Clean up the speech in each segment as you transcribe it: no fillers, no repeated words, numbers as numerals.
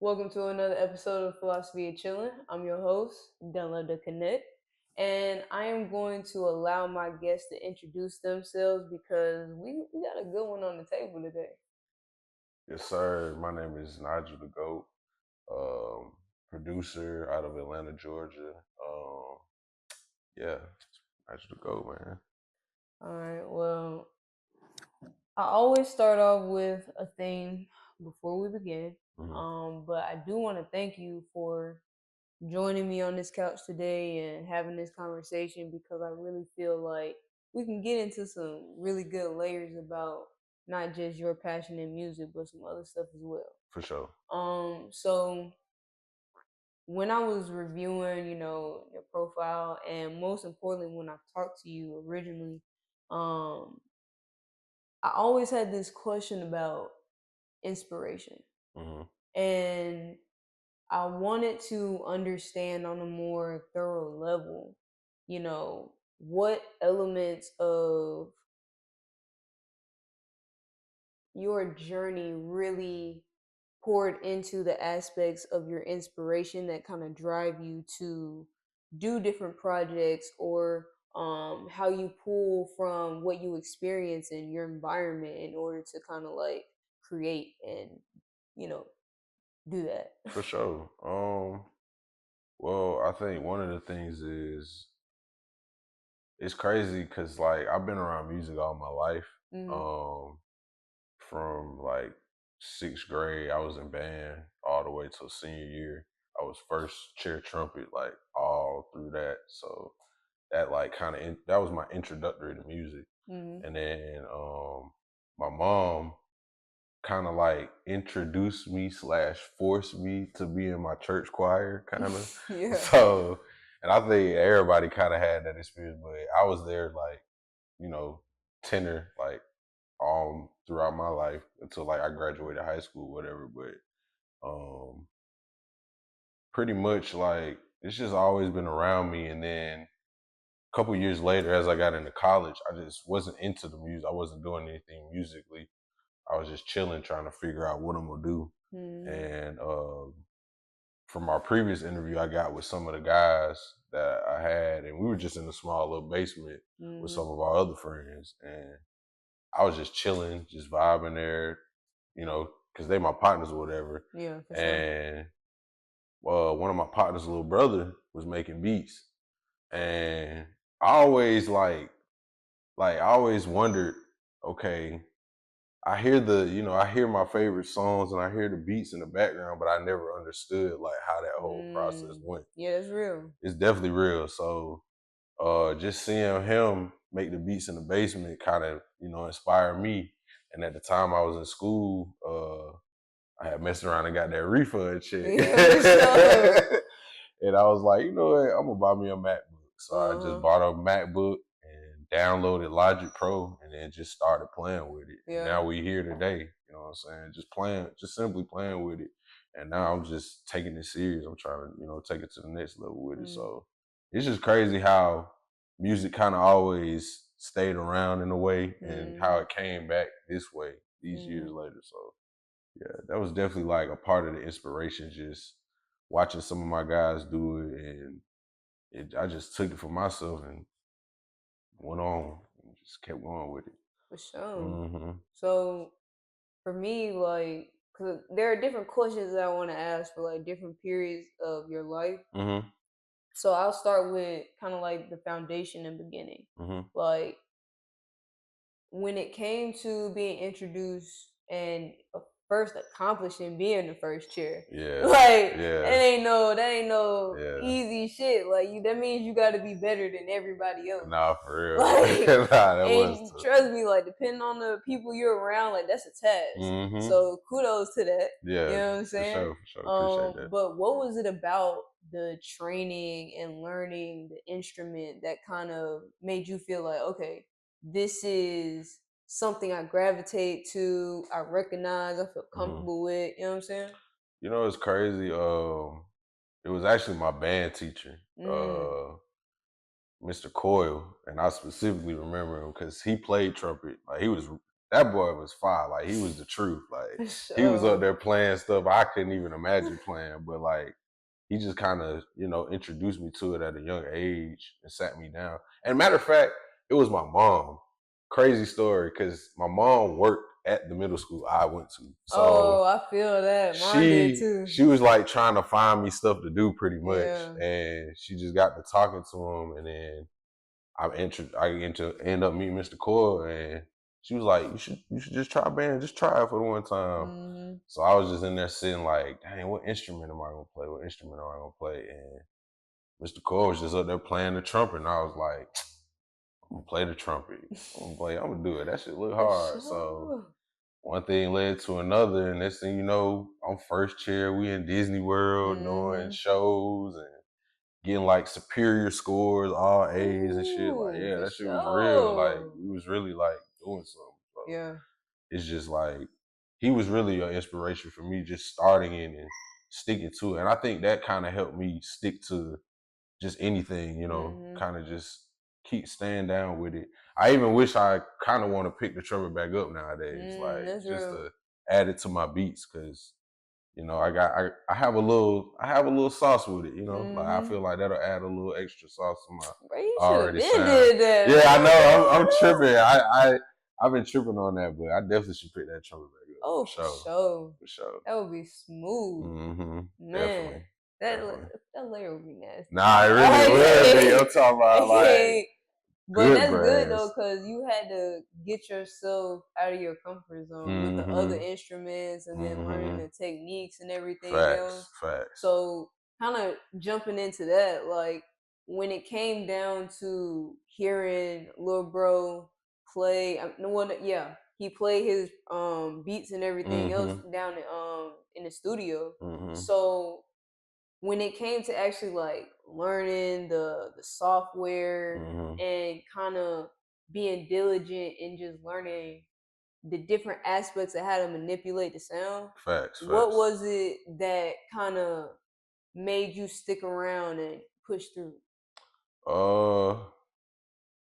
Welcome to another episode of Philosophy of Chillin. I'm your host, Della the Connect, and I am going to allow my guests to introduce themselves because we got a good one on the table today. Yes, sir. My name is Nigel the Goat, um, producer out of Atlanta, Georgia. Yeah, Nigel the Goat, man. All right, well, I always start off with a theme before we begin, hmm but I do want to thank you for joining me on this couch today and having this conversation because I really feel like we can get into some really good layers about not just your passion in music, but some other stuff as well. For sure. So when I was reviewing, your profile, and most importantly, when I talked to you originally, um, I always had this question about inspiration, hmm and I wanted to understand on a more thorough level, what elements of your journey really poured into the aspects of your inspiration that kind of drive you to do different projects or how you pull from what you experience in your environment in order to kind of like create and, you know, do that. For sure. Well, I think one of the things is it's crazy because like I've been around music all my life. hmm Um, from like sixth grade, I was in band all the way till senior year. I was first chair trumpet like all through that. So that like that was my introductory to music. hmm And then my mom kind of like introduced me slash forced me to be in my church choir kind of. yeah. So and I think everybody kind of had that experience, but I was there like, you know, tenor like all throughout my life until like I graduated high school, whatever. But um pretty much like it's just always been around me. And then a couple years later, as I got into college, I just wasn't into the music. I wasn't doing anything musically. I was just chilling, trying to figure out what I'm gonna do. hmm And from our previous interview I got with some of the guys that I had, and we were just in a small little basement with hmm some of our other friends, and I was just chilling, just vibing there, because they my partners or whatever. Yeah, for sure. And one of my partners' little brother was making beats, and I always like I always wondered, okay, I hear my favorite songs and I hear the beats in the background, but I never understood like how that whole process Mm. went. Yeah, that's real. It's definitely real. So just seeing him make the beats in the basement kind of, inspired me. And at the time I was in school, I had messed around and got that refund check. Yeah, for sure. And I was like, you know what, I'm gonna buy me a MacBook. So I just Uh-huh. bought a MacBook and downloaded Logic Pro and then just started playing with it. And Yeah. now we here today, you know what I'm saying? Just playing, just simply playing with it. And now I'm just taking it serious. I'm trying to, take it to the next level with it. Mm. So it's just crazy how music kind of always stayed around in a way and how Mm. it came back this way these years Mm. later. So yeah, that was definitely like a part of the inspiration, just watching some of my guys do it, and I just took it for myself and went on and just kept going with it. For sure. hmm So for me, like, cause there are different questions that I want to ask for like different periods of your life. hmm So I'll start with kind of like the foundation and beginning. hmm Like when it came to being introduced and first accomplishing being the first chair, Yeah, like yeah, that ain't no yeah. easy shit. Like you, that means you got to be better than everybody else. Nah, for Like, real. Nah, that was and tough. trust me, like depending on the people you're around, like that's a task. hmm So kudos to that. You Yeah, know what I'm for saying? sure, for sure. Appreciate that. But what was it about the training and learning the instrument that kind of made you feel like, okay, this is something I gravitate to, I recognize, I feel hmm comfortable with. You know what I'm saying? It's crazy. It was actually my band teacher. Mm. Uh, Mr. Coyle, and I specifically remember him because he played trumpet. Like he was that boy was fire. Like he was the truth. Like For he was up sure. there playing stuff I couldn't even imagine playing. But like he just kind of, introduced me to it at a young age and sat me down. And matter of fact, it was my mom. Crazy story, because my mom worked at the middle school I went to. Oh, So I feel that. Mine did she too. she was like trying to find me stuff to do pretty much. Yeah. And she just got to talking to him, and then end up meeting Mr. Coyle, and she was like, you should just try band, just try it for the one time. Hmm. So I was just in there sitting like, dang, what instrument am I gonna play? What instrument am I gonna play? And Mr. Cole was just up there playing the trumpet, and I was like, I'm gonna play the trumpet. I'm gonna do it. That shit look For hard. So sure. one thing led to another, and next thing you know, I'm first chair. We in Disney World doing Hmm. shows and getting like superior scores, all A's and shit. Like, Ooh, yeah, for that shit was real. Like, sure. we was really like doing something. So Yeah. it's just like he was really an inspiration for me, just starting in and sticking to it. And I think that kind of helped me stick to just anything, Hmm. kind of just keep staying down with it. I even wish I kind of want to pick the trumpet back up nowadays, like That's just real. to add it to my beats, because I have a little sauce with it, like I Hmm. feel like that'll add a little extra sauce to my Bro, you should have already been sound. did that, Yeah, man. I know. I'm I don't tripping. know. I've been tripping on that, but I definitely should pick that trumpet back up Oh, for for sure. sure. For sure. That would be smooth. Man, Definitely. that Definitely. that layer would be nasty. Nah, it really would be. I'm talking about like But good that's good though, brass. cause you had to get yourself out of your comfort zone with the other Mm-hmm. instruments and then learning Mm-hmm. the techniques and everything else. Facts. Facts. So kind of jumping into that, like when it came down to hearing Lil Bro play, no one, yeah, he played his beats and everything else Mm-hmm. down in the studio. Mm-hmm. So when it came to actually like learning the software Mm-hmm. and kind of being diligent and just learning the different aspects of how to manipulate the sound, Facts. what Facts. was it that kind of made you stick around and push through? Uh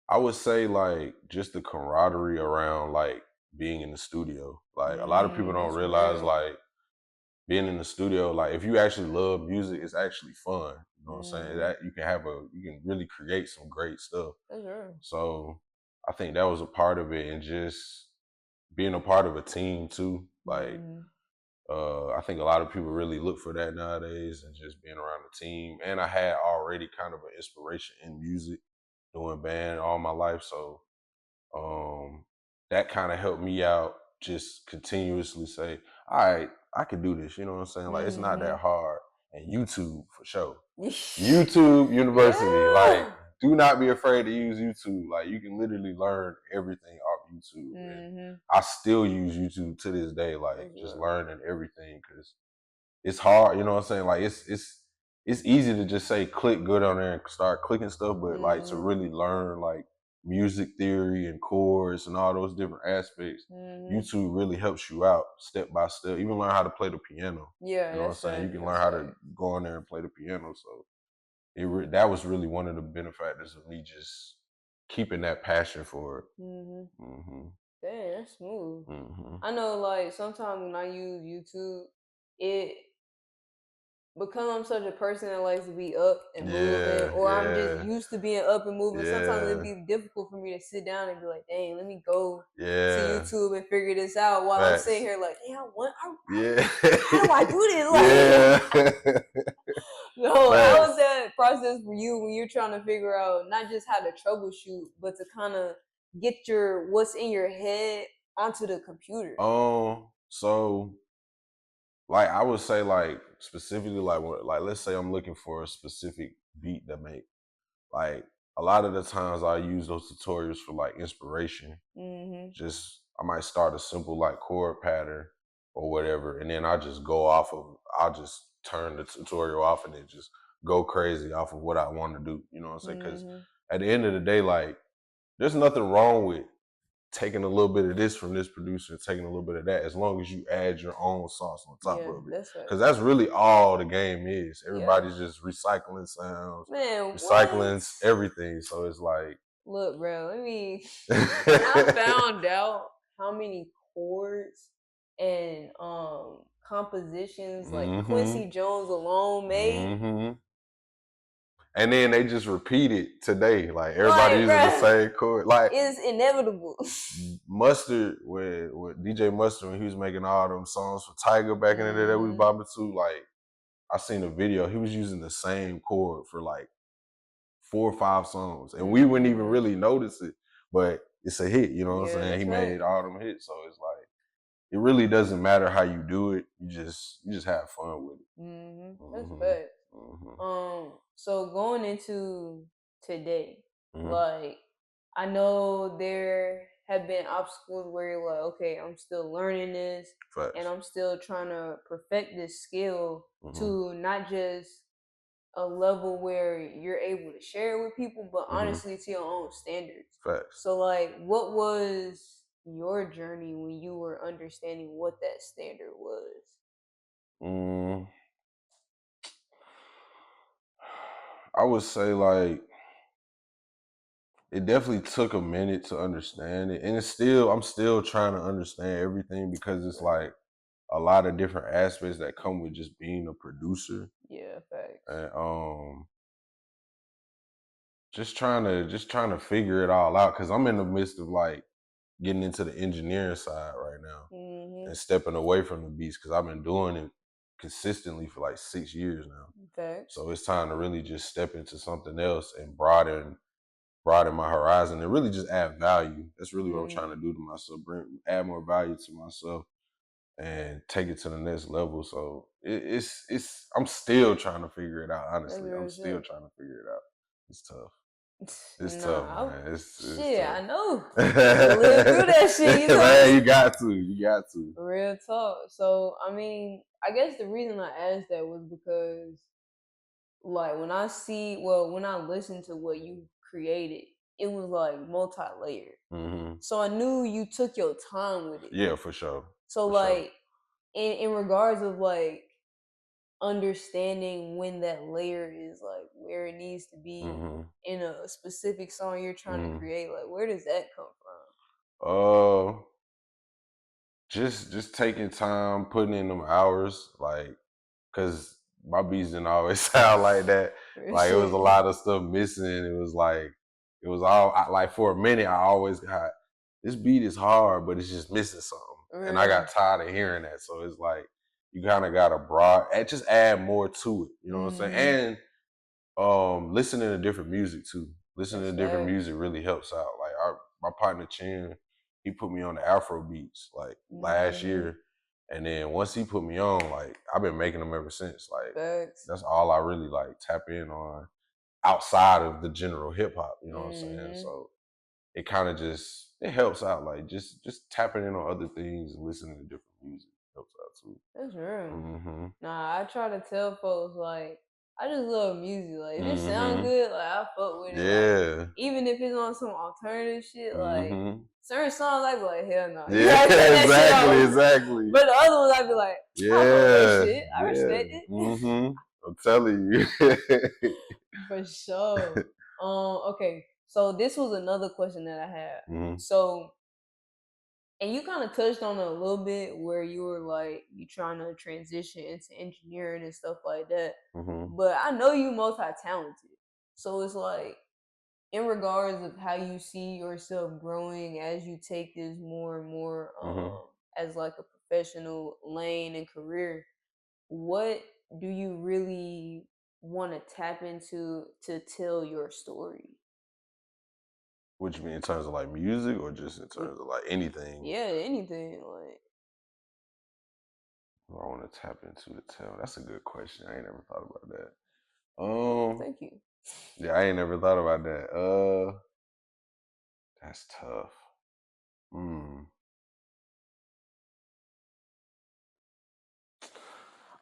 I would say like just the camaraderie around like being in the studio. Like a lot of people don't That's realize real. like being in the studio, like if you actually love music, it's actually fun. You know what I'm saying? Mm-hmm. That you can really create some great stuff. That's real. So I think that was a part of it, and just being a part of a team too. Like Mm-hmm. I think a lot of people really look for that nowadays, and just being around the team. And I had already kind of an inspiration in music, doing band all my life, so um, that kind of helped me out. Just continuously say, all right, I can do this. You know what I'm saying? Like it's not Mm-hmm. that hard. And YouTube for sure. YouTube University. Like, Yeah. do not be afraid to use YouTube. Like, you can literally learn everything off YouTube. And Mm-hmm. I still use YouTube to this day, like That's just real. learning everything, because it's hard, you know what I'm saying? Like it's easy to just say click good on there and start clicking stuff, but like to Mm-hmm. really learn like music theory and chords and all those different aspects, Mm-hmm. YouTube really helps you out step by step. Even learn how to play the piano. Yeah, You know what I'm that's saying? You right. can learn That's how to right. go in there and play the piano. So that was really one of the benefactors of me just keeping that passion for it. Mm-hmm. Hmm. Dang, that's smooth. Hmm. I know, like sometimes when I use YouTube, it because I'm such a person that likes to be up and moving, Yeah, or I'm just yeah, used to being up and moving. Sometimes it'd yeah, be difficult for me to sit down and be like, "Dang, let me go to yeah. YouTube and figure this out." While I'm sitting Facts. here, like, "Damn, Yeah. how do I do this?" Like, Yeah. no, how was Facts. that process for you when you're trying to figure out not just how to troubleshoot, but to kind of get your what's in your head onto the computer? So like I would say like specifically like like let's say I'm looking for a specific beat to make. Like a lot of the times I use those tutorials for like inspiration. Mhm. Just I might start a simple like chord pattern or whatever, and then I'll just turn the tutorial off and then just go crazy off of what I want to do. You know what I'm saying? Because Mhm. at the end of the day, like there's nothing wrong with taking a little bit of this from this producer and taking a little bit of that, as long as you add your own sauce on top Yeah, of it. that's right. Because that's really all the game is. Yeah. Everybody's just recycling sounds, Man, what? recycling everything. So it's like, Look, bro, let me when I found out how many chords and compositions like Mm-hmm. Quincy Jones alone made. Mm-hmm. And then they just repeat it today. Like everybody Like, using the bruh, same chord. Like it's inevitable. Mustard with DJ Mustard when he was making all them songs for Tiger back in the day that we Hmm. bopping to, like I seen a video, he was using the same chord for like 4 or 5 songs. And we wouldn't even Hmm. really notice it. But it's a hit, you know what I'm Yeah, saying? that's He right. made all them hits. So it's like it really doesn't matter how you do it. You just have fun with it. That's Mm-hmm. fact. Mm-hmm. So going into today, Mm-hmm. like I know there have been obstacles where you're like, okay, I'm still learning this and Facts. I'm still trying to perfect this skill Mm-hmm. to not just a level where you're able to share it with people, but Mm-hmm. honestly to your own standards. Facts. So like what was your journey when you were understanding what that standard was? Mm, I would say like it definitely took a minute to understand it, and I'm still trying to understand everything because it's Right. like a lot of different aspects that come with just being a producer, Yeah, facts. and just trying to figure it all out because I'm in the midst of like getting into the engineering side right now Mhm. and stepping away from the beats because I've been doing it consistently for like 6 years now. Facts. So it's time to really just step into something else and broaden my horizon and really just add value. That's really what I'm trying to Mhm. do to myself, add more value to myself and take it to the next level. So it's I'm still trying to figure it out. That's Honestly, I'm real still shit. trying to figure it out. It's tough. It's tough, Nah, man. It's shit, tough. I know. I lived through that shit, you know what I'm Man, you saying? got to. You got to. Real talk. So, I mean, I guess the reason I asked that was because, like, when I listened to what you created, it was like multi layered. Hmm. So I knew you took your time with it. Yeah, for sure. So, For sure. like, in regards of like understanding when that layer is like where it needs to be Hmm. in a specific song you're trying to Hmm. create, like where does that come Uh, just taking time, putting in them hours, like, cause my beats didn't always sound like that. from? Real Like it was a shit. lot of stuff missing. It was like it was all like for a minute. I always got this beat is hard, but it's just missing something, and I Real. got tired of hearing that. So it's like you kind of got to just add more to it. You know what I'm saying? Mm-hmm. And listening to different music too. Listening That's to different facts. music really helps out. Like my partner Chin, he put me on the Afro beats like last Mm-hmm. year, and then once he put me on, like I've been making them ever since. Like Facts. that's all I really like tap in on outside of the general hip hop. You know what I'm saying? Mm-hmm. So it kind of just it helps out. Like just tapping in on other things and listening to different music helps out too. That's real. Mm-hmm. Nah, I try to tell folks like I just love music. Like if it sound Mm-hmm. good, like I fuck with it. Like Yeah. even if it's on some alternative shit, like Mm-hmm. certain songs I be like, hell no. You Yeah, gotta cut that shit exactly, off. exactly. But the other ones I be like, I fuck with that Yeah, shit. I yeah. respect it. Mm-hmm. I'm telling you. For sure. Okay. So this was another question that I had. Mm-hmm. So and you kind of touched on it a little bit where you were like you trying to transition into engineering and stuff like that. Mm-hmm. But I know you multi-talented. So it's like in regards of how you see yourself growing as you take this more and more Mm-hmm. as like a professional lane and career, what do you really want to tap into to tell your story? What you mean in terms of like music or just in With terms of like anything yeah, anything like I want to tap into to tell? That's a good question. I ain't never thought about that. thank you. Yeah, I ain't never thought about that. That's tough. Hmm.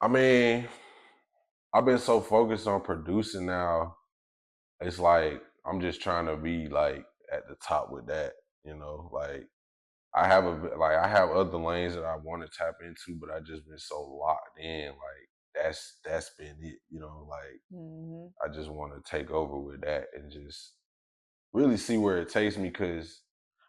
I mean, I've been so focused on producing now. It's like I'm just trying to be like at the top with that. Like I have other lanes that I want to tap into, but I just been so locked in. Like that's been it. Like Hmm. I just want to take over with that and just really see where it takes me. Cause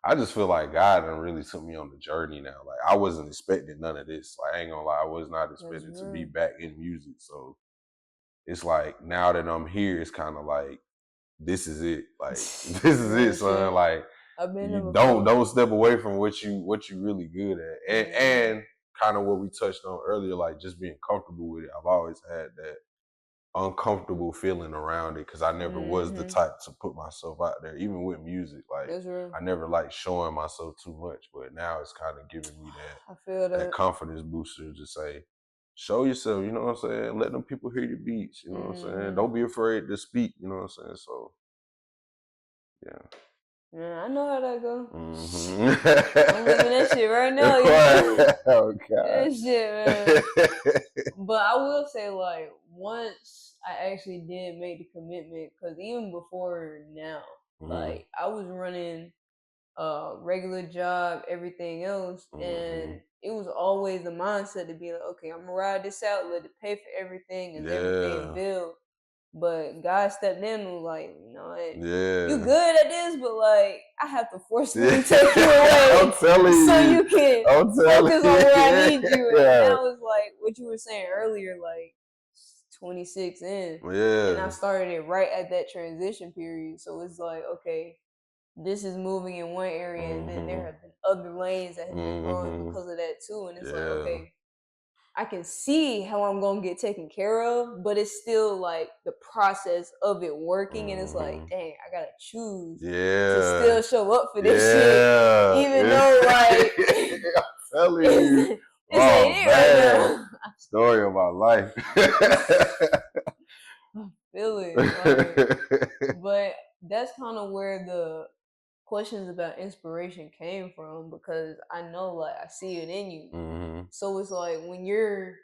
I just feel like God done really took me on the journey now. Like I wasn't expecting none of this. Like I ain't gonna lie, I was not That's expecting to be real. back in music. So it's like now that I'm here, it's kind of like this is it. Like this is it, Real son. shit. Like I've been there you before. don't step away from what you really good at, Mm-hmm. and kind of what we touched on earlier, like just being comfortable with it. I've always had that uncomfortable feeling around it because I never was the Mm-hmm. type to put myself out there, even with music. Like That's real. I never liked showing myself too much, but now it's kind of giving me I feel that that. confidence booster to say, show yourself. You know what I'm saying? Let them people hear your beats. You know what I'm saying? Mm-hmm. Don't be afraid to speak. You know what I'm saying? So yeah. Yeah, I know how that go. Mm-hmm. I'm living that shit right now. You feel me? Oh God. That shit, man. But I will say, like, once I actually did make the commitment, because even before now, hmm like, I was running a regular job, everything else, hmm and it was always the mindset to be like, okay, I'm gonna ride this out, let it pay for everything, and everything Yeah. build. But God stepped in and was like, you know what? You Yeah. good at this, but like I have to Yeah. forcefully take you I'm away telling so you. you can I'm telling focus on you. where I need you. And Yeah. that was like what you were saying earlier, like 26 in. And I Yeah. started it right at that transition period. So it's like, okay, this is moving in one area, and then there hmm have been other lanes that have been growing hmm because of that too. And it's like, Yeah. okay, I can see how I'm gonna get taken care of, but it's still like the process of it working, and it's like, hmm dang, I gotta choose to Yeah. still show up for this shit, Yeah. even though like I'm telling you. it's, this ain't Oh it right man. now. Story of my life. I feel it, like, but that's kind of where the questions about inspiration came from because I know, like, I see it in you. hmm So it's like when you're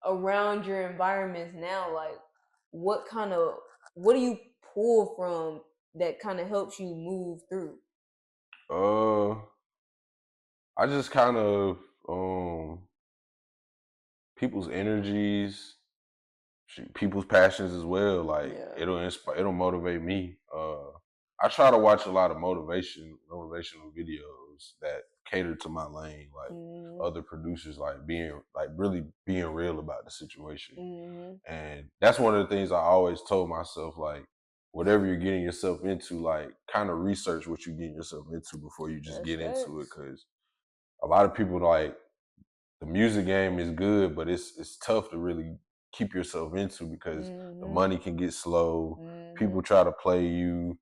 around your environments now, like what kind of what do you pull from that kind of helps you move through? Uh, I just kind of um people's energies, people's passions as well. Like Yeah. it'll inspire, it'll motivate me. I try to watch a lot of motivational videos that cater to my lane, like Mhm. other producers, like being like really being real about the situation. Mhm. And that's one of the things I always told myself, like whatever you're getting yourself into, like kind of research what you're getting yourself into before you just That's get into it, facts. because a lot of people like the music game is good, but it's tough to really keep yourself into because the Mhm. money can get slow. People Mhm. try to play you.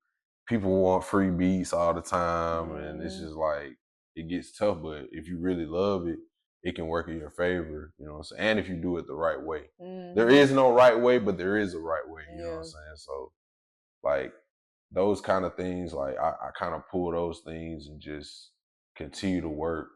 People want free beats all the time, and it's Mhm. just like it gets tough. But if you really love it, it can work in your favor. You know what I'm saying? And if you do it the right way, there Mhm. is no right way, but there is a right way. You know what I'm Yeah. saying? So like those kind of things, like I kind of pull those things and just continue to work,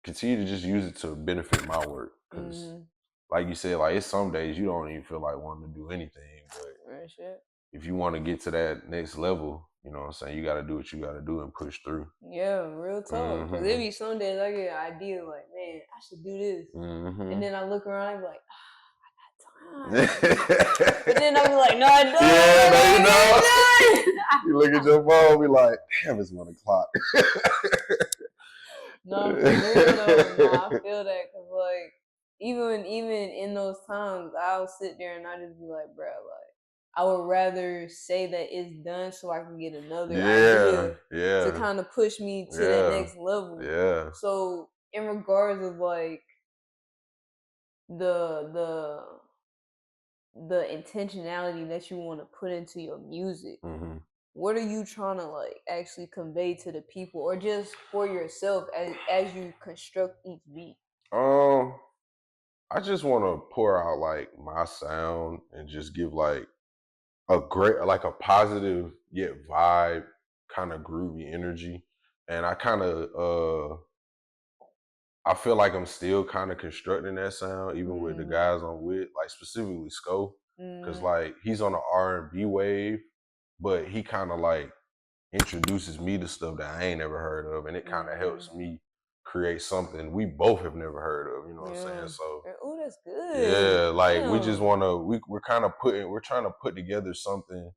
continue to just use it to benefit my work. Cause Mhm. like you said, like it's some days you don't even feel like wanting to do anything. But Real shit. if you want to get to that next level, you know what I'm saying, you gotta do what you gotta do and push through. Yeah, real talk. Cause it hmm be some days I get an idea like, man, I should do this, and hmm then I look around and be like, yeah, time. But then I'll be like, no, I don't. no, you know. I don't. You look at your phone, be like, damn, it's 1 o'clock. No, for real though. No, I feel that because like even in those times, I'll sit there and I just be like, bro, like I would rather say that it's done so I can get another yeah, idea to yeah, kind of push me to that yeah, next level. yeah. So in regards of like the the the intentionality that you want to put into your music, hmm what are you trying to like actually convey to the people or just for yourself as you construct each beat? Um, I just want to pour out like my sound and just give like a great, like a positive yet vibe, kind of groovy energy. And I feel like I'm still kind of constructing that sound, even with the Mhm. guys I'm with, like specifically Sco, because Mhm. like he's on the R&B wave, but he kind of like introduces me to stuff that I ain't never heard of, and it kind of Mhm. helps me create something we both have never heard of. You know what I'm saying? Yeah. So Oh, that's good. yeah, like we just Damn. want to we're kind of putting we're trying to put together something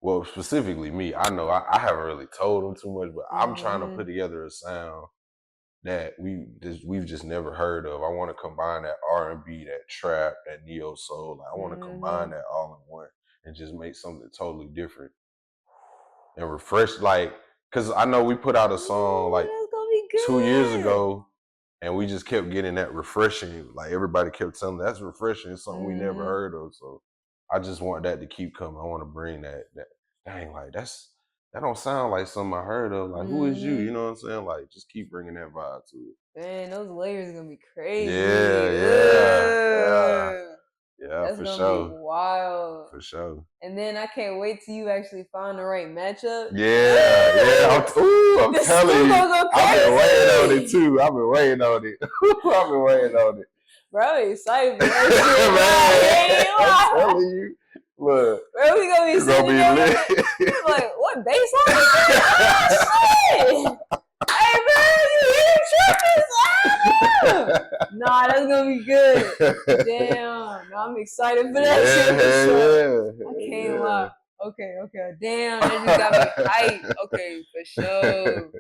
well, specifically me, I know I haven't really told them too much, but I'm trying to Mhm. put together a sound that we've just never heard of. I want to combine that R&B, that trap, that neo soul. Like, I want to combine Mhm. that all in one and just make something totally different and refresh. Like, cause I know we put out a song Ooh, like that's gonna be 2 years good. ago, and we just kept getting that refreshing. Like everybody kept telling me, that's refreshing. It's something we never Mhm. heard of. So I just want that to keep coming. I want to bring that. Dang, like that don't sound like something I heard of. Like, who is you? You Mhm. know what I'm saying? Like, just keep bringing that vibe to it. Man, those layers are gonna be Yeah, crazy. yeah, yeah, Ugh. yeah, That's for gonna be sure, wild. for sure. And then I can't wait till you actually find the right matchup. Yeah, yeah. I'm The telling stew you, gonna go I've been waiting on it crazy. too. I've been waiting on it. I've been waiting on it. Bro, I'm excited for that shit. Nah, he Man, ain't I'm lie. telling you. Look, Bro, we gonna be it's gonna sitting be there. lit. We like, what bass line is that? Oh shit! Hey man, you hear trumpets? Ah! Nah, that's gonna be good. Damn, no, I'm excited for that Yeah, shit for sure. hell I can't yeah, lie. Okay, okay. Damn, that just got me hyped. Okay, for yeah. sure.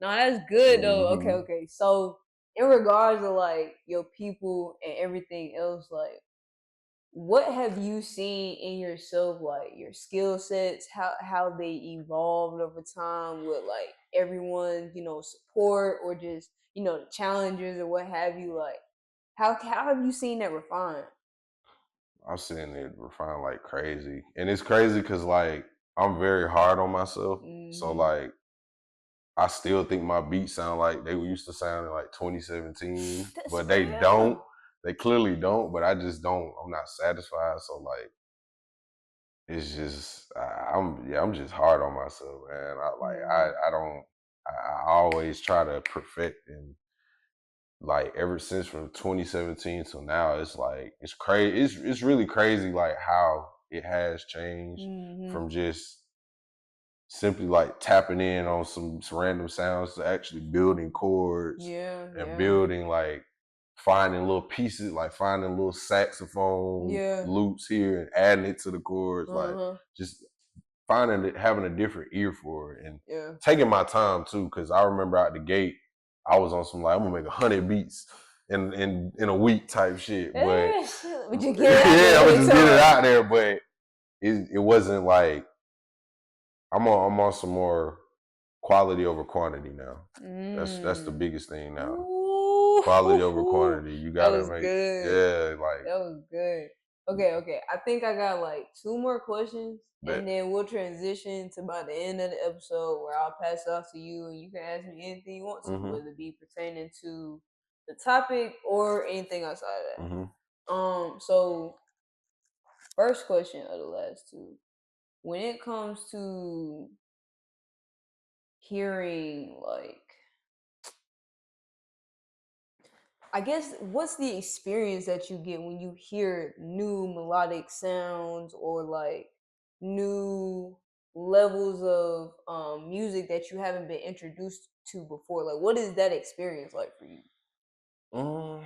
No, that's good though. Okay, hmm okay. So in regards to like your people and everything else, like what have you seen in yourself, like your skill sets, how they evolved over time with like everyone, support or just, the challenges or what have you, like how have you seen that refine? I'm seeing it refine like crazy, and it's crazy because like I'm very hard on myself. So Hmm. like I still think my beats sound like they used to sound in like 2017, That's but they real. don't. They clearly don't. But I just don't. I'm not satisfied. So like it's just I'm just hard on myself, man. Hmm. I don't. I always try to perfect, and like ever since from 2017 till now, it's like it's crazy. It's really crazy like how it has changed Hmm. from just simply like tapping in on some random sounds to actually building chords Yeah, and yeah, building like finding little pieces, like finding little saxophone yeah. loops here and adding it to the chords, like Uh-huh. just finding it, having a different ear for it, and Yeah. taking my time too. Because I remember out the gate, I was on some like I'm gonna make 100 beats in a week type shit, but Shit. But you get it out there yeah, I'm gonna quick just get it time. out there, but it wasn't like I'm on some more quality over quantity now. That's the Mm. biggest thing now. Quality over Ooh, quantity. You that gotta was make good. yeah, like That was good. Okay, okay. I think I got like two more questions, that. and then we'll transition to about the end of the episode where I'll pass it off to you, and you can ask me anything you want to, hmm whether it be pertaining to the topic or anything outside of hmm that. So first question of the last two, when it comes to hearing like I guess what's the experience that you get when you hear new melodic sounds or like new levels of music that you haven't been introduced to before? Like what is that experience like for you? Um,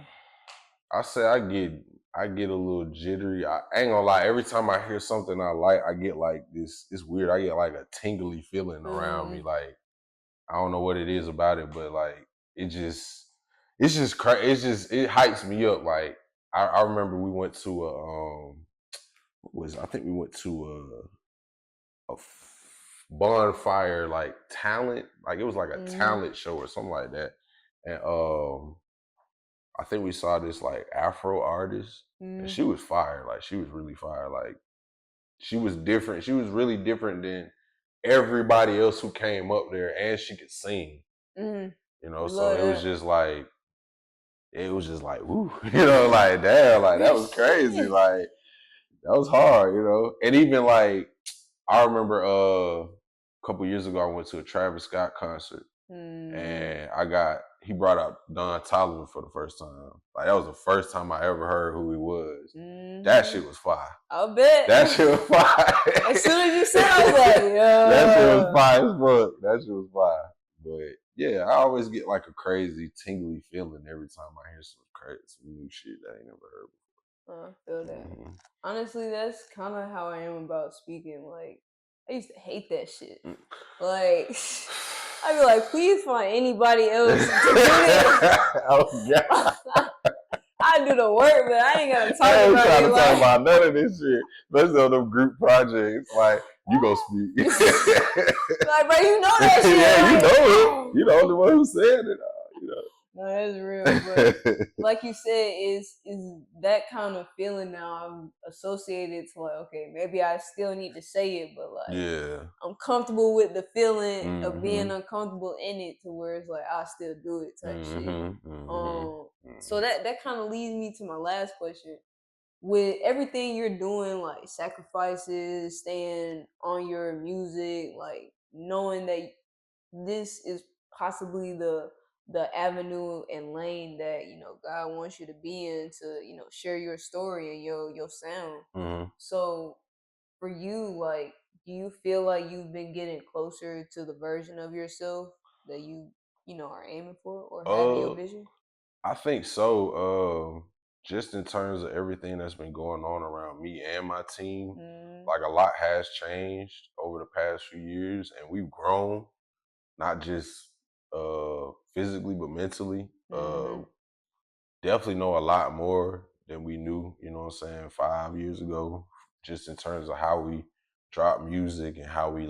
I say I get a little jittery. I ain't gonna lie. Every time I hear something I like, I get like this. It's weird. I get like a tingly feeling around me. Mm, Like I don't know what it is about it, but like it just it's just crazy. It's just it hypes me up. Like I remember we went to a what was I think we went to bonfire like talent, like it was like a mm, talent show or something like that, and I think we saw this like Afro artist, and mm, she was fire. Like she was really fire. Like she was different. She was really different than everybody else who came up there, and she could sing. mm. You know, We so love it was just like woo, like damn, like that was crazy. that. Like that was hard, and even like I remember a couple years ago I went to a Travis Scott concert, Mm, and he brought up Don Toliver for the first time. Like that was the first time I ever heard who he was. That mm-hmm. shit was fire. I'll That bet. shit was fire. As soon as you said, I was like, That shit was yeah. fire as fuck. That shit was fire. But yeah, I always get like a crazy tingly feeling every time I hear some new shit that I ain't never heard I feel that. before. Honestly, that's kind of how I am about speaking. Like, I used to hate that shit. Like, I'd be like, please find anybody else to do this. Oh God. I do the work, but I ain't gotta talk I ain't about trying it. to talk Like, about none of this shit. Especially on them group projects. Like, you go speak. like, bro, you know that shit. Yeah, Like, you know it. You the only one who said it. no, that's real. But like you said, is that kind of feeling now I'm associated to like, okay, maybe I still need to say it, but like Yeah. I'm comfortable with the feeling of being Mm-hmm. uncomfortable in it to where it's like I still do it type shit. Mm-hmm. Mm-hmm. So that kind of leads me to my last question. With everything you're doing, like sacrifices, staying on your music, like knowing that this is possibly the avenue and lane that God wants you to be in to share your story and your sound. Mm-hmm. So for you, like, do you feel like you've been getting closer to the version of yourself that you are aiming for or have in your Uh, vision? I think so. Just in terms of everything that's been going on around me and my team, Mm, like a lot has changed over the past few years, and we've grown not just physically but mentally. mm-hmm, Definitely know a lot more than we knew. You know what I'm saying? 5 years ago, just in terms of how we drop music and how we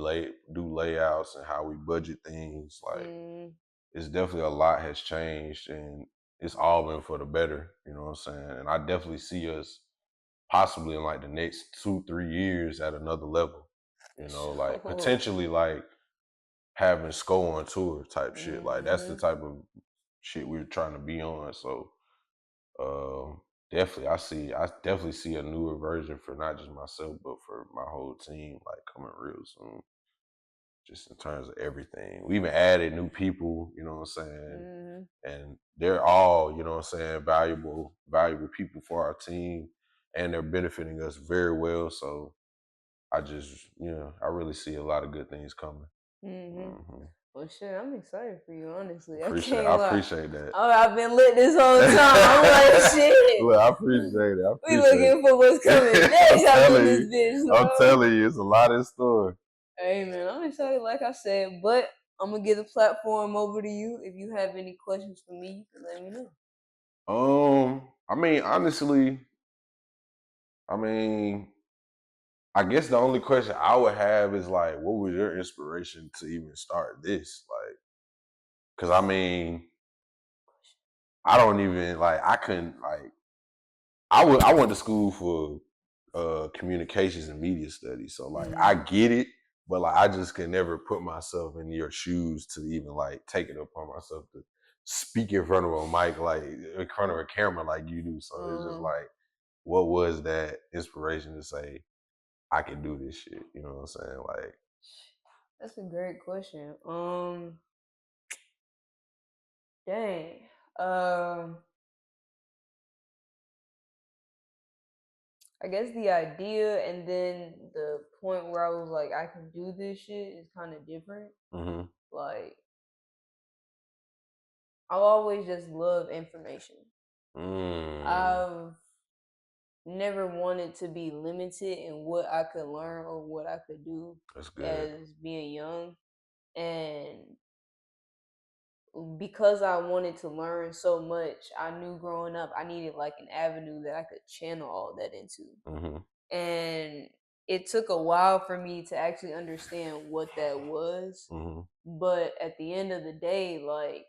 do layouts and how we budget things. Like mm, it's definitely a lot has changed and it's all been for the better, you know what I'm saying? And I definitely see us possibly in like the next 2, 3 years at another level, for like sure. potentially like having Sko on tour type shit. Like that's the Mm-hmm, type of shit we're trying to be on. So definitely I definitely see a newer version for not just myself, but for my whole team, like coming real soon. Just in terms of everything. We even added new people, you know what I'm saying? mm-hmm, And they're all, you know what I'm saying, valuable people for our team and they're benefiting us very well. So I just, I really see a lot of good things coming. mm-hmm. Hmm. Well, shit, I'm excited for you. Honestly, I Appreciate can't I lie. appreciate that. Oh, I've been lit this whole time. I'm like, shit. Look, I appreciate it. I We appreciate looking for what's coming it. next after this bitch, I'm bro. telling you, it's a lot in store. Hey man, I'm excited, like I said, but I'm gonna give the platform over to you. If you have any questions for me, you can let me know. I mean, honestly, I mean, I guess the only question I would have is like, what was your inspiration to even start this? Like, cause I mean, I don't even like, I couldn't like, I went to school for communications and media studies. So like, I Mm, get it, but like, I just can never put myself in your shoes to even like take it upon myself to speak in front of a mic, like in front of a camera like you do. So it's just uh, like, what was that inspiration to say, I can do this shit? You know what I'm saying? Like, that's a great question. Dang. Um, I guess the idea and then the point where I was like, I can do this shit is kind of different. mm-hmm. Like, I've always just loved information. Mm, I've never wanted to be limited in what I could learn or what I could do that's good. as being young. And because I wanted to learn so much, I knew growing up I needed like an avenue that I could channel all that into. Mm-hmm. And it took a while for me to actually understand what that was. Mm-hmm. But at the end of the day, like,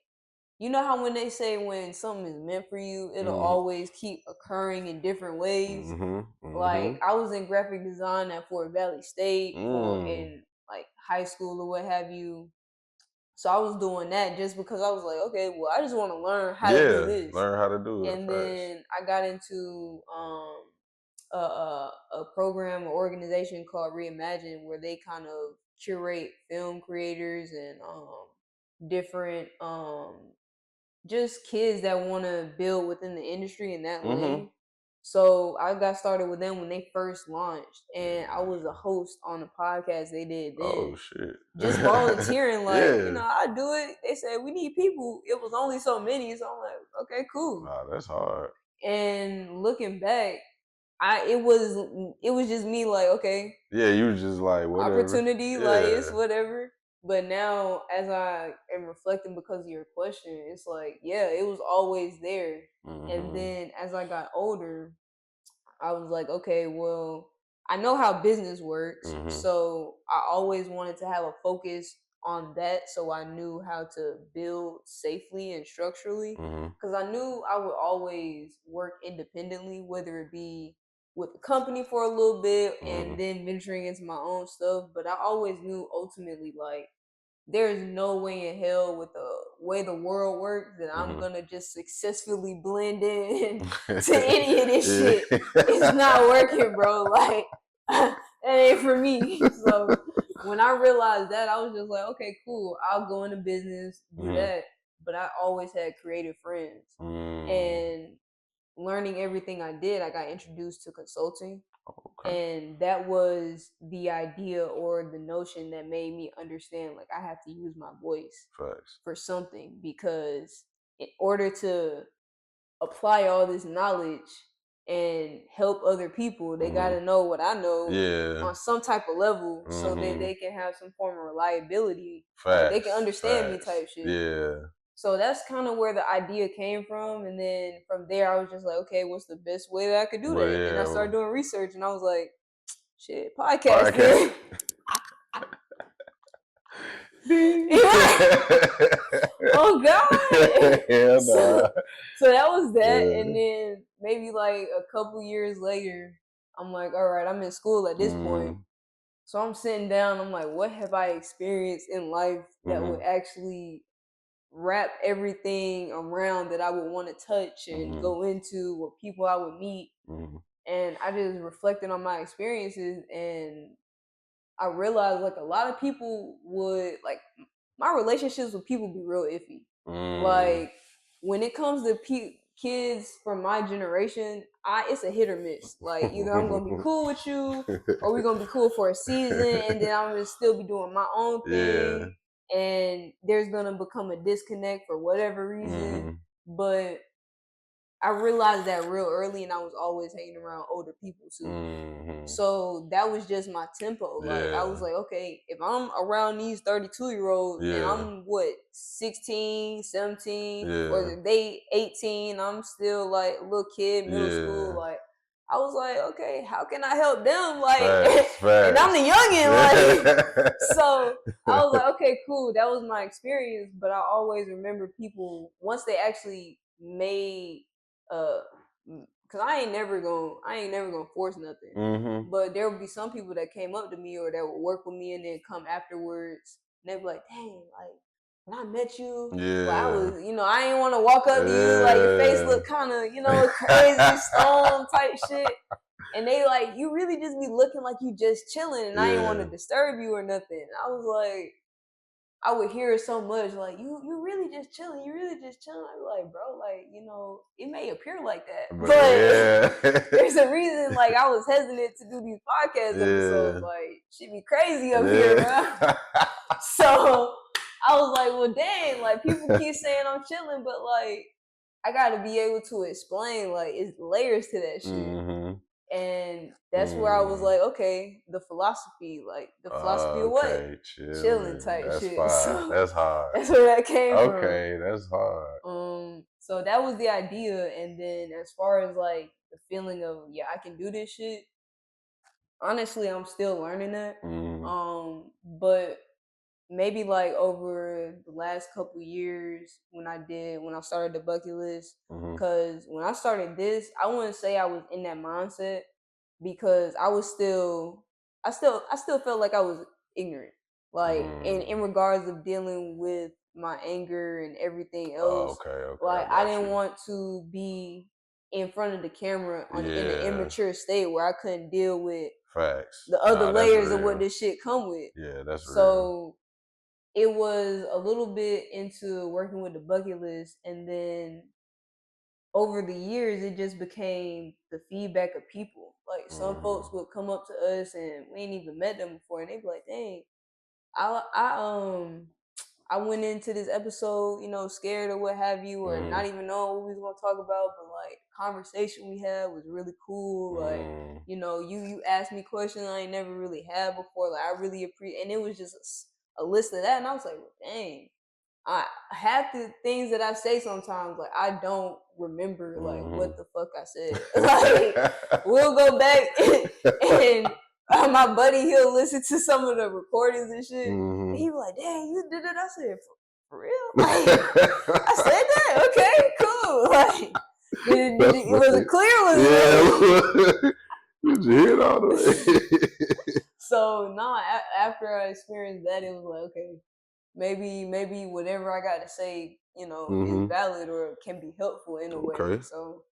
you know how when they say when something is meant for you, it'll Mm-hmm. always keep occurring in different ways. Mm-hmm. Like Mm-hmm. I was in graphic design at Fort Valley State for Mm. in like high school or what have you. So I was doing that just because I was like, okay, well, I just want to learn how to do Yeah, this. learn how to do it And fast. then I got into a program or organization called Reimagine, where they kind of curate film creators and different just kids that want to build within the industry in that Mm-hmm. lane. So I got started with them when they first launched, and I was a Yeah. host on the podcast they did Oh then. shit. Just volunteering, like, Yeah. I do it. They said we need people. It was only so many, so I'm like, okay, cool. Nah, that's hard. And looking back, it was just me like, okay, Yeah, you was just like whatever. opportunity, like it's Yeah. whatever. But now, as I am reflecting because of your question, it's like, yeah, it was always there. And Mhm. then as I got older, I was like, okay, well, I know how business works, Mhm. so I always wanted to have a focus on that, so I knew how to build safely and structurally. Mhm. Because I knew I would always work independently, whether it be with the company for a little bit and Mhm. then venturing into my own stuff. But I always knew ultimately, like, there's no way in hell with the way the world works that I'm Mhm. gonna just successfully blend in to any of this Yeah. shit. It's not working, bro. Like that ain't for me. So when I realized that, I was just like, okay, cool. I'll go into business, do Mhm. that. But I always had creative friends, Mm. and learning everything I did, I got introduced to consulting, Okay. and that was the idea or the notion that made me understand like I have to use my voice Facts. for something, because in order to apply all this knowledge and help other people, they got Mhm. to know what I know Yeah. on some type of level so that Mhm. they can have some form of reliability, like they can Facts. understand me Facts. type shit. Yeah. So that's kind of where the idea came from. And then from there, I was just like, okay, what's the best way that I could do But that? And I yeah, started doing research, and I was like, shit, podcast. podcasting. Ding. Oh God. Hell so nah. so that was that. And Yeah. then maybe like a couple years later, I'm like, all right, I'm in school at this point. Mhm. So I'm sitting down, I'm like, what have I experienced in life that would Mhm. actually wrap everything around that I would want to touch and Mhm. go into, or people I would meet. Mhm. And I just reflected on my experiences, and I realized like a lot of people would like my relationships with people be real iffy. Mm. Like when it comes to kids from my generation, it's a hit or miss. Like either I'm gonna be cool with you, or we're gonna be cool for a season, and then I'm gonna still be doing my own Yeah. thing, and there's gonna become a disconnect for whatever reason. Mhm. But I realized that real early, and I was always hanging around older people too. Mhm. So that was just my tempo. Like I was Yeah. like, okay, if I'm around these 32-year-olds and Yeah. I'm what 16, 17, Yeah. or they 18, I'm still like a little kid, middle school. Yeah. Like I was like, okay, how can I help them? Like, Facts. and I'm Facts. the youngin', like so I was like, okay, cool. That was my experience. But I always remember people once they actually made uh because I ain't never gonna force nothing. Mhm. But there would be some people that came up to me or that would work with me and then come afterwards, and they'd be like, dang, like when I met you, like I Yeah. was, I ain't want to walk up to you, like your face Yeah. looked kind of, crazy, stone type shit. And they like, you really just be looking like you just chilling, and I ain't want to Yeah. disturb you or nothing. I was like, I would hear it so much, like you really just chilling, you really just chilling. I'd be like, bro, like it may appear like that, But but yeah. there's a reason. Like I was hesitant to do these podcast episodes. Yeah. Like shit be crazy up here, bro. Yeah. So I was like, well, dang, like people keep saying I'm chilling, but like I got to be able to explain. Like it's layers to that shit. Mhm. And that's where I was Mm. like, okay, the philosophy of what? Okay, Chilling chilling. type That's shit. fire. So That's hard. that's where that came from. Okay, that's hard. So that was the idea. And then as far as like the feeling of, yeah, I can do this shit, honestly, I'm still learning that. Mhm. But maybe like over the last couple years when I started the bucket list, Mhm. because when I started this, I wouldn't say I was in that mindset, because I still felt like I was ignorant, like in Mm. regards of dealing with my anger and everything Oh, else. okay, okay, I Like I got didn't you. want to be in front of the camera in an Yeah, immature state where I couldn't deal with facts. the other Nah, that's layers of what real. this shit come with. Yeah, that's real. So it was a little bit into working with the bucket list, and then over the years it just became the feedback of people. Like some folks Mhm. would come up to us and we ain't even met them before, and they'd be like, dang, I I went into this episode, scared or what have you, or not even knowing what we was gonna talk about, but like conversation we had was really cool. Like, you asked me questions I ain't never really had before. Like I really appreciate, and it was just a list of that, and I was like, well, dang. I half the things that I say sometimes, like I don't remember like what the fuck I said. Like we'll go back and my buddy he'll listen to some of the recordings and shit, and he be like, "Dang, you did it!" I said, "For real? Like I said that? Okay, cool. Like was it clear? Yeah. Did you hear it all the way? So after I experienced that, it was like, okay, maybe whatever I got to say, is valid or can be helpful in a way. Okay. So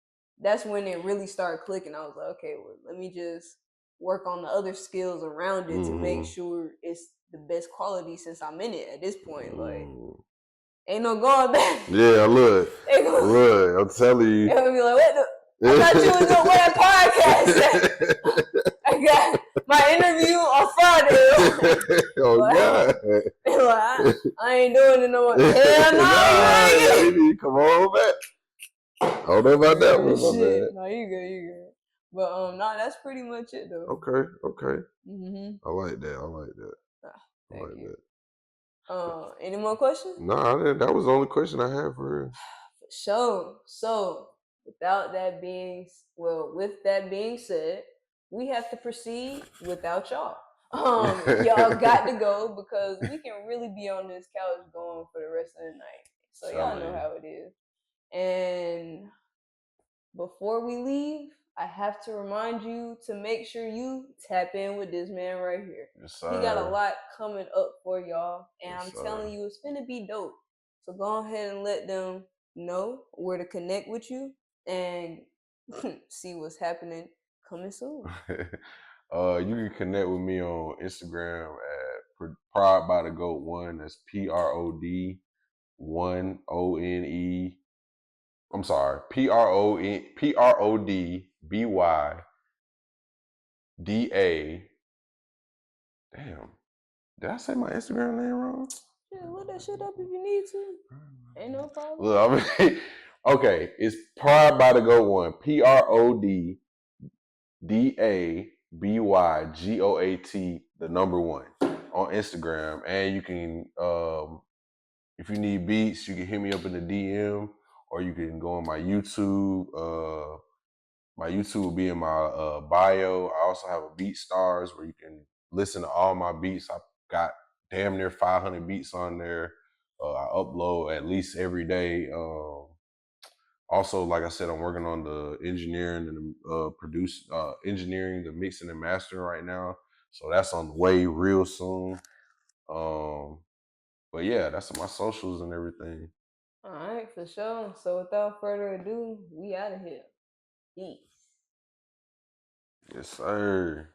that's when it really started clicking. I was like, okay, well, let me just work on the other skills around it to make sure it's the best quality since I'm in it at this point. Like, ain't no going back. Yeah, look, I'm telling you. They're gonna be like, what the? I thought you was doing what podcast. I got my interview on Friday. Oh God! Like, I ain't doing it no more. Hell no, you ain't. Come on back. I don't know about that one, my man. No, you good. But no, that's pretty much it though. Okay. Mhm. I like that. Thank you. Any more questions? Nah, that was the only question I had for her. So with that being said, we have to proceed without y'all. Y'all got to go because we can really be on this couch going for the rest of the night. So y'all know how it is. And before we leave, I have to remind you to make sure you tap in with this man right here. Yes, he got a lot coming up for y'all, and I'm telling you, it's gonna be dope. So go ahead and let them know where to connect with you and see what's happening coming soon. You can connect with me on Instagram at Prod by the Goat One. That's PROD 1ONE. I'm sorry, PRODBYDA. Damn, did I say my Instagram name wrong? Yeah, look that shit up if you need to. Ain't no problem. Look, okay, it's Prod by the Goat One. PRODDABYGOAT, the number one, on Instagram. And you can, if you need beats, you can hit me up in the DM, or you can go on my YouTube. My YouTube will be in my bio. I also have a BeatStars where you can listen to all my beats. I've got damn near 500 beats on there. I upload at least every day. Also, like I said, I'm working on the engineering and engineering, the mixing and mastering right now. So that's on the way real soon. But yeah, that's my socials and everything. All right, for sure. So without further ado, we out of here. Peace. Yes, sir.